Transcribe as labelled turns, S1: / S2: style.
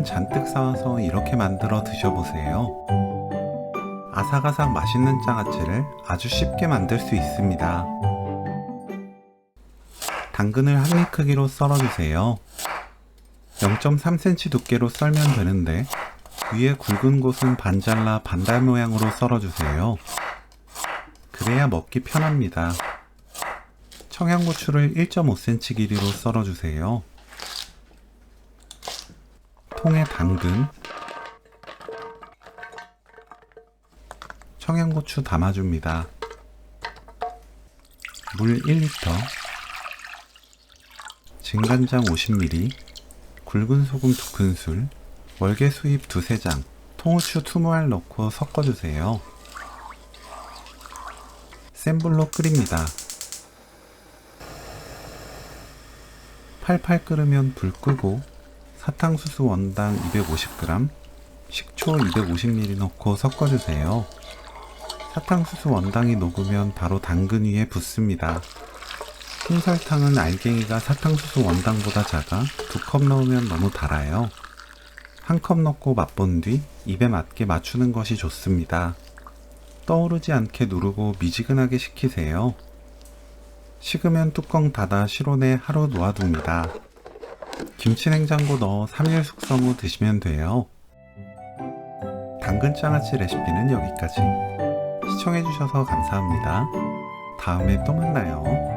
S1: 잔뜩 쌓아서 이렇게 만들어 드셔보세요. 아삭아삭 맛있는 장아찌를 아주 쉽게 만들 수 있습니다. 당근을 한 입 크기로 썰어주세요. 0.3cm 두께로 썰면 되는데 위에 굵은 곳은 반 잘라 반달 모양으로 썰어주세요. 그래야 먹기 편합니다. 청양고추를 1.5cm 길이로 썰어주세요. 통에 당근, 청양고추 담아줍니다. 물 1리터, 진간장 50ml, 굵은 소금 2큰술, 월계수잎 2-3장, 통후추 20알 넣고 섞어주세요. 센 불로 끓입니다. 팔팔 끓으면 불 끄고 사탕수수 원당 250g, 식초 250ml 넣고 섞어주세요. 사탕수수 원당이 녹으면 바로 당근 위에 붓습니다. 흰설탕은 알갱이가 사탕수수 원당보다 작아 2컵 넣으면 너무 달아요. 1컵 넣고 맛본 뒤 입에 맞게 맞추는 것이 좋습니다. 떠오르지 않게 누르고 미지근하게 식히세요. 식으면 뚜껑 닫아 실온에 하루 놓아둡니다. 김치냉장고 넣어 3일 숙성 후 드시면 돼요. 당근장아찌 레시피는 여기까지. 시청해주셔서 감사합니다. 다음에 또 만나요.